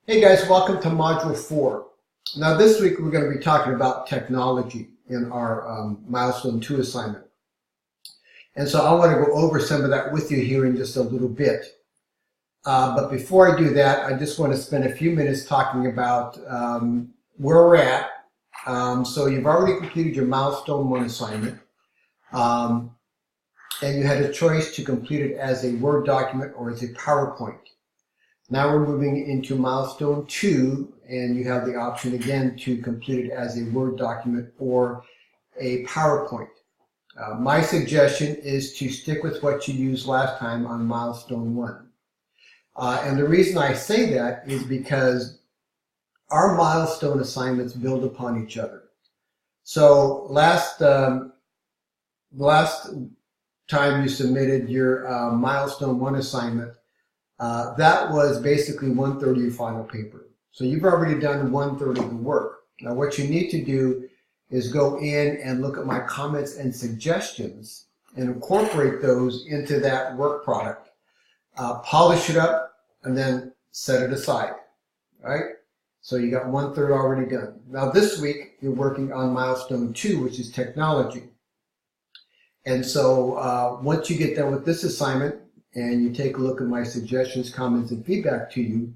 Hey guys, welcome to Module 4. Now this week we're going to be talking about technology in our Milestone 2 assignment. And so I want to go over some of that with you here in just a little bit. But before I do that, I just want to spend a few minutes talking about where we're at. So you've already completed your Milestone 1 assignment. And you had a choice to complete it as a Word document or as a PowerPoint. Now we're moving into Milestone 2, and you have the option again to complete it as a Word document or a PowerPoint. My suggestion is to stick with what you used last time on Milestone 1. And the reason I say that is because our milestone assignments build upon each other. So last time you submitted your Milestone 1 assignment, that was basically 1/3 of your final paper. So you've already done 1/3 of the work. Now what you need to do is go in and look at my comments and suggestions and incorporate those into that work product. Polish it up and then set it aside, right? So you got 1/3 already done. Now this week you're working on Milestone 2, which is technology. And so once you get done with this assignment, and you take a look at my suggestions, comments, and feedback to you,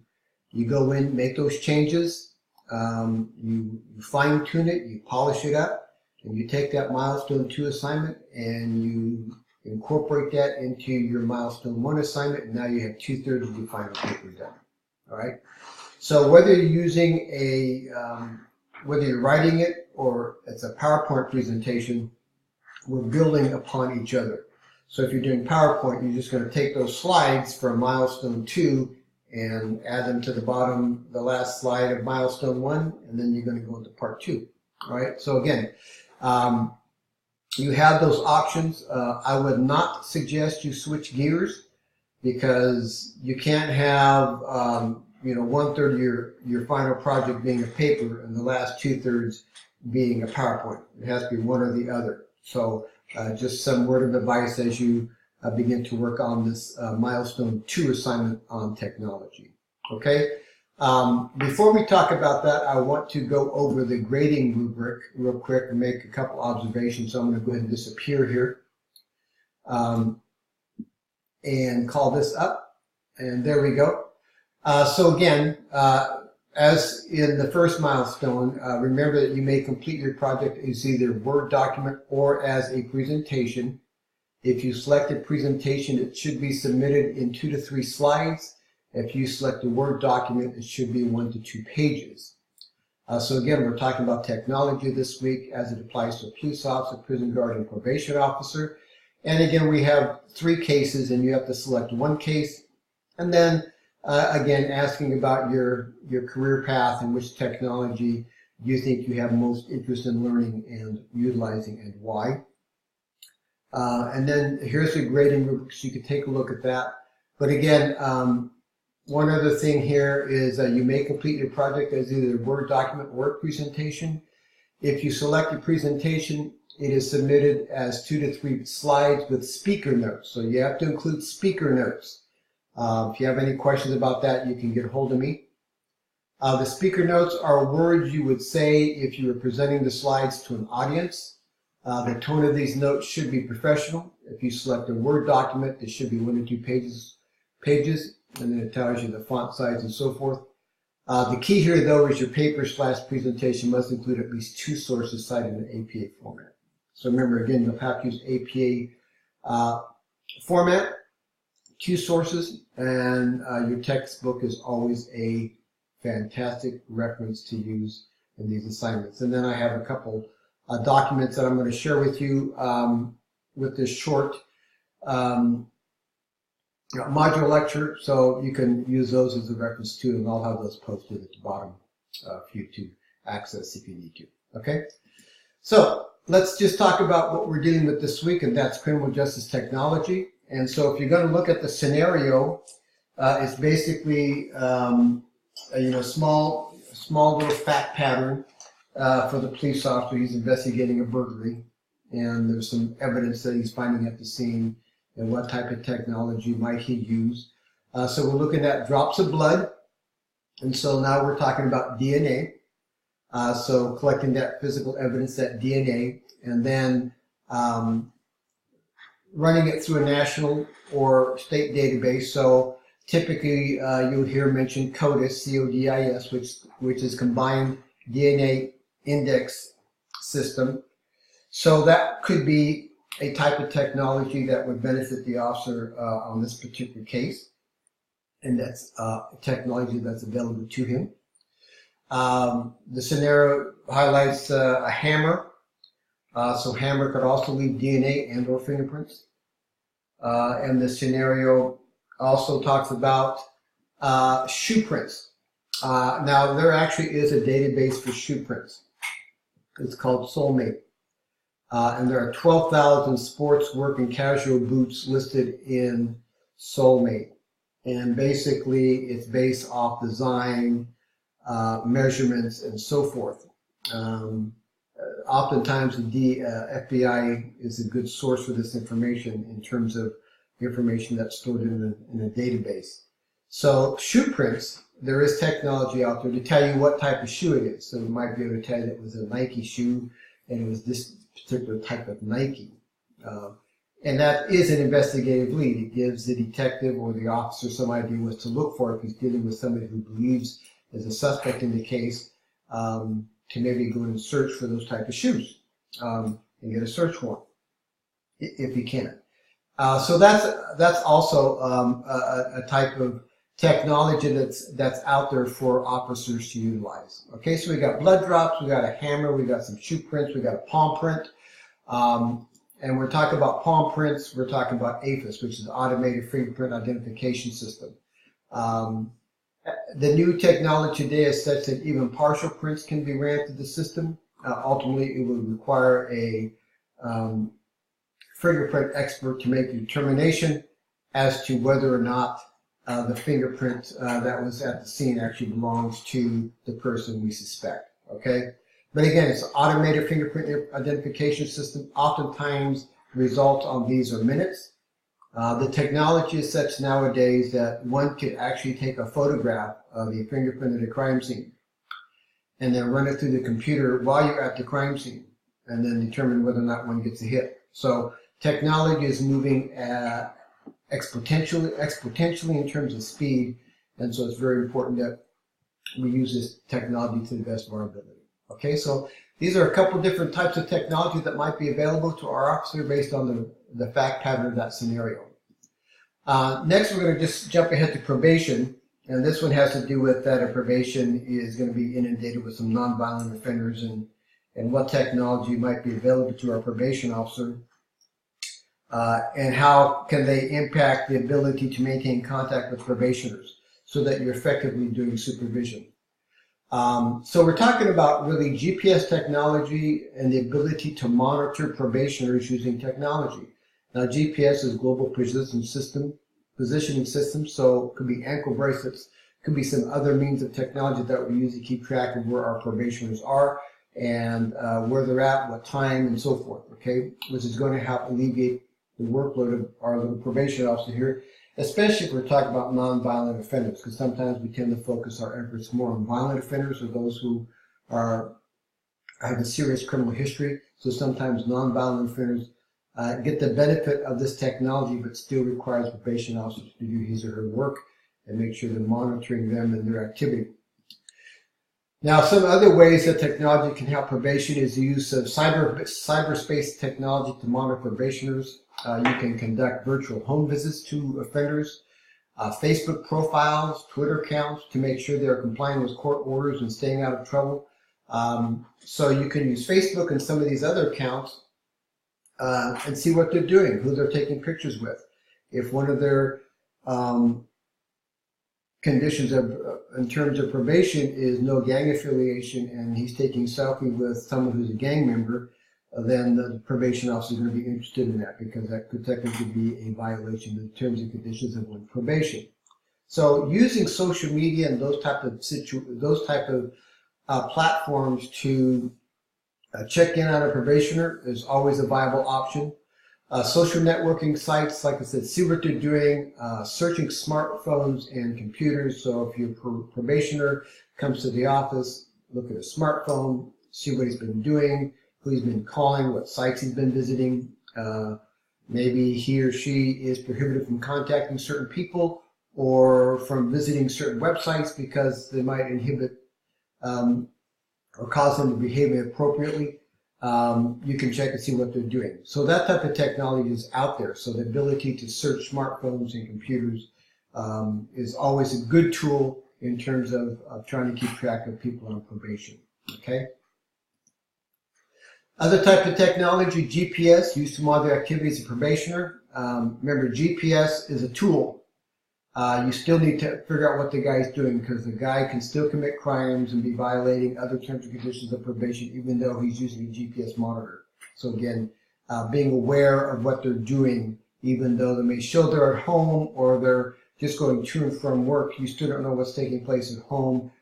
you go in, make those changes, you fine tune it, you polish it up, and you take that Milestone 2 assignment and you incorporate that into your Milestone 1 assignment, and now you have 2/3 of your final paper done. All right. So whether you're using whether you're writing it or it's a PowerPoint presentation, we're building upon each other. So if you're doing PowerPoint, you're just going to take those slides from Milestone 2 and add them to the bottom, the last slide of Milestone 1, and then you're going to go into part 2. All right. So again, you have those options. I would not suggest you switch gears because you can't have 1/3 of your final project being a paper and the last 2/3 being a PowerPoint. It has to be one or the other. So just some word of advice as you begin to work on this Milestone 2 assignment on technology. Okay. Before we talk about that, I want to go over the grading rubric real quick and make a couple observations. So I'm going to go ahead and disappear here and call this up. And there we go. So again, as in the first milestone, remember that you may complete your project as either a Word document or as a presentation. If you select a presentation, it should be submitted in 2 to 3 slides. If you select a Word document, it should be 1 to 2 pages. So again, we're talking about technology this week as it applies to a police officer, prison guard, and probation officer. And again, we have 3 cases, and you have to select one case, and then again, asking about your career path and which technology you think you have most interest in learning and utilizing and why. And then here's the grading rubric, so you can take a look at that. But again, one other thing here is you may complete your project as either a Word document or a presentation. If you select a presentation, it is submitted as 2 to 3 slides with speaker notes. So you have to include speaker notes. If you have any questions about that, you can get a hold of me. The speaker notes are words you would say if you were presenting the slides to an audience. The tone of these notes should be professional. If you select a Word document, it should be 1 to 2 pages, and then it tells you the font size and so forth. The key here, though, is your paper/presentation must include at least 2 sources cited in APA format. So remember, again, you'll have to use APA format. 2 sources, and your textbook is always a fantastic reference to use in these assignments. And then I have a couple documents that I'm going to share with you with this short module lecture, so you can use those as a reference too, and I'll have those posted at the bottom for you to access if you need to. Okay, so let's just talk about what we're dealing with this week, and that's criminal justice technology. And so if you're going to look at the scenario, it's basically a small little fact pattern for the police officer. He's investigating a burglary, and there's some evidence that he's finding at the scene, and what type of technology might he use. So we're looking at drops of blood, And so now we're talking about DNA. So collecting that physical evidence, that DNA, and then running it through a national or state database. So typically you'll hear mentioned CODIS, C-O-D-I-S, which is Combined DNA Index System. So that could be a type of technology that would benefit the officer on this particular case. And that's technology that's available to him. The scenario highlights a hammer. So hammer could also leave DNA and or fingerprints. And the scenario also talks about shoe prints. Now there actually is a database for shoe prints. It's called Soulmate. And there are 12,000 sports, work, and casual boots listed in Soulmate. And basically it's based off design, measurements, and so forth. Oftentimes the FBI is a good source for this information in terms of information that's stored in a database. So shoe prints, there is technology out there to tell you what type of shoe it is. So it might be able to tell you that it was a Nike shoe and it was this particular type of Nike. And that is an investigative lead. It gives the detective or the officer some idea what to look for if he's dealing with somebody who believes is a suspect in the case, to maybe go and search for those type of shoes and get a search warrant if you can. So that's also a type of technology that's out there for officers to utilize. Okay, so we got blood drops, we got a hammer, we got some shoe prints, we got a palm print. And we're talking about palm prints, we're talking about AFIS, which is Automated Fingerprint Identification System. The new technology today is such that even partial prints can be ran through the system. Ultimately, it would require a fingerprint expert to make the determination as to whether or not the fingerprint that was at the scene actually belongs to the person we suspect. Okay? But again, it's an automated fingerprint identification system. Oftentimes, the results on these are minutes. The technology is such nowadays that one could actually take a photograph of the fingerprint at a crime scene and then run it through the computer while you're at the crime scene and then determine whether or not one gets a hit. So technology is moving exponentially in terms of speed, and so it's very important that we use this technology to the best of our ability. Okay, so these are a couple different types of technology that might be available to our officer based on the fact pattern of that scenario. Next, we're going to just jump ahead to probation, and this one has to do with that probation is going to be inundated with some nonviolent offenders and what technology might be available to our probation officer, and how can they impact the ability to maintain contact with probationers so that you're effectively doing supervision. So we're talking about really GPS technology and the ability to monitor probationers using technology. Now GPS is global positioning system, so it could be ankle bracelets, could be some other means of technology that we use to keep track of where our probationers are and where they're at, what time, and so forth, okay, which is going to help alleviate the workload of our little probation officer here, especially if we're talking about nonviolent offenders, because sometimes we tend to focus our efforts more on violent offenders or those who have a serious criminal history. So sometimes nonviolent offenders get the benefit of this technology, but still requires probation officers to do his or her work and make sure they're monitoring them and their activity. Now, some other ways that technology can help probation is the use of cyberspace technology to monitor probationers. You can conduct virtual home visits to offenders, Facebook profiles, Twitter accounts to make sure they're complying with court orders and staying out of trouble. So you can use Facebook and some of these other accounts and see what they're doing, who they're taking pictures with. If one of their conditions in terms of probation is no gang affiliation and he's taking selfie with someone who's a gang member, then the probation officer is going to be interested in that because that could technically be a violation of the terms and conditions of one's probation. So using social media and those type of platforms to check in on a probationer is always a viable option. Social networking sites, like I said, see what they're doing, searching smartphones and computers. So if your probationer comes to the office, look at a smartphone, see what he's been doing, who he's been calling, what sites he's been visiting. Maybe he or she is prohibited from contacting certain people or from visiting certain websites because they might inhibit or cause them to behave inappropriately. You can check and see what they're doing. So that type of technology is out there. So the ability to search smartphones and computers is always a good tool in terms of trying to keep track of people on probation. Okay. Other type of technology, GPS, used to monitor activities of probationer. Remember, GPS is a tool. You still need to figure out what the guy's doing, because the guy can still commit crimes and be violating other terms and conditions of probation, even though he's using a GPS monitor. So again, being aware of what they're doing, even though they may show they're at home or they're just going to and from work, you still don't know what's taking place at home,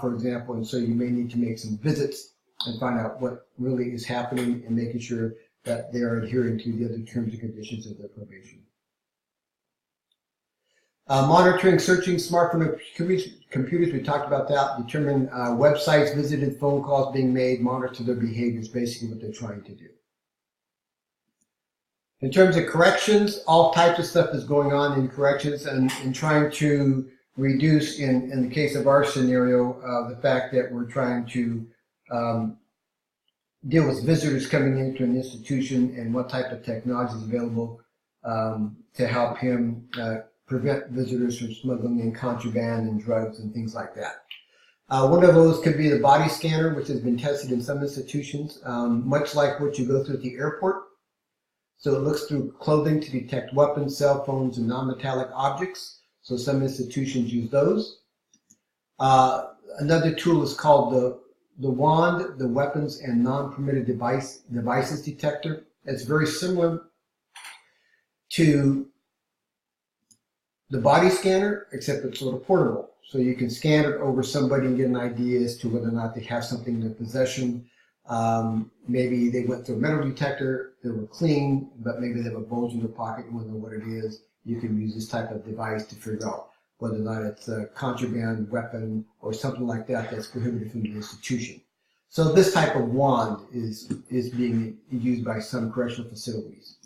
for example, and so you may need to make some visits and find out what really is happening and making sure that they are adhering to the other terms and conditions of their probation. Monitoring, searching smartphone computers, we talked about that. Determine websites visited, phone calls being made, monitor their behaviors, basically what they're trying to do. In terms of corrections, all types of stuff is going on in corrections and trying to reduce, in the case of our scenario, the fact that we're trying to deal with visitors coming into an institution and what type of technology is available to help him prevent visitors from smuggling in contraband and drugs and things like that. One of those could be the body scanner, which has been tested in some institutions, much like what you go through at the airport. So it looks through clothing to detect weapons, cell phones, and non-metallic objects. So some institutions use those. Another tool is called the WAND, the Weapons and Non-Permitted Devices Detector. It's very similar to the body scanner, except it's sort of portable. So you can scan it over somebody and get an idea as to whether or not they have something in their possession. Maybe they went through a metal detector, they were clean, but maybe they have a bulge in their pocket and wonder what it is. You can use this type of device to figure out whether or not it's a contraband weapon or something like that that's prohibited from the institution. So this type of wand is being used by some correctional facilities.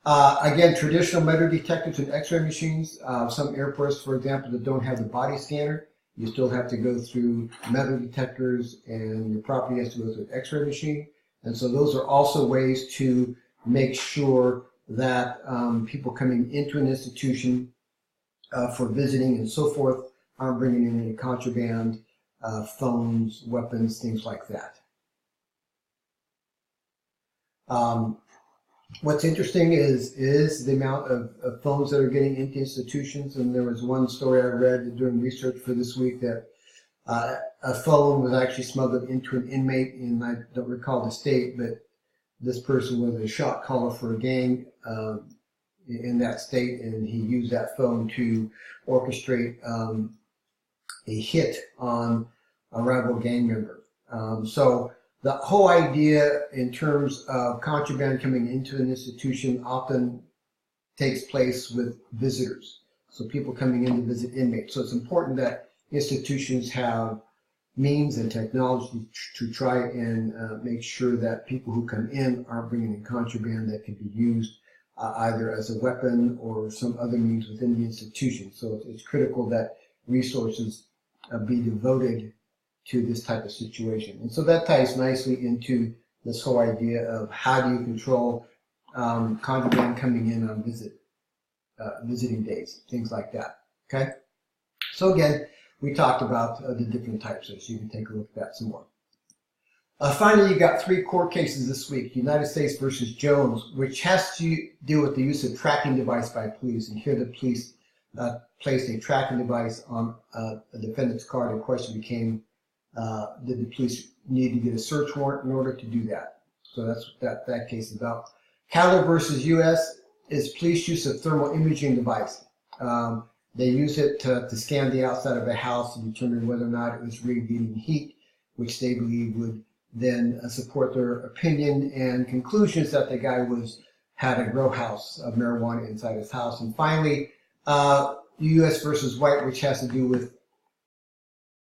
Again, traditional metal detectors and x-ray machines. Some airports, for example, that don't have the body scanner, you still have to go through metal detectors and your property has to go through an x-ray machine. And so those are also ways to make sure that people coming into an institution for visiting and so forth aren't bringing in any contraband, phones, weapons, things like that. What's interesting is the amount of phones that are getting into institutions. And there was one story I read doing research for this week that a phone was actually smuggled into an inmate, and I don't recall the state, but this person was a shot caller for a gang in that state, and he used that phone to orchestrate a hit on a rival gang member. So the whole idea in terms of contraband coming into an institution often takes place with visitors. So people coming in to visit inmates. So it's important that institutions have means and technology to try and make sure that people who come in aren't bringing in contraband that can be used either as a weapon or some other means within the institution. So it's critical that resources be devoted to this type of situation. And so that ties nicely into this whole idea of how do you control contraband coming in on visiting days, things like that. Okay? So again, we talked about the different types, so you can take a look at that some more. Finally, you got 3 court cases this week. United States versus Jones, which has to deal with the use of tracking device by police. And here the police placed a tracking device on a defendant's car. The question became, did the police need to get a search warrant in order to do that? So that's what that case is about. Cowler versus U.S. is police use of thermal imaging device. They use it to scan the outside of a house to determine whether or not it was radiating heat, which they believe would then support their opinion and conclusions that the guy was had a grow house of marijuana inside his house. And finally, U.S. versus White, which has to do with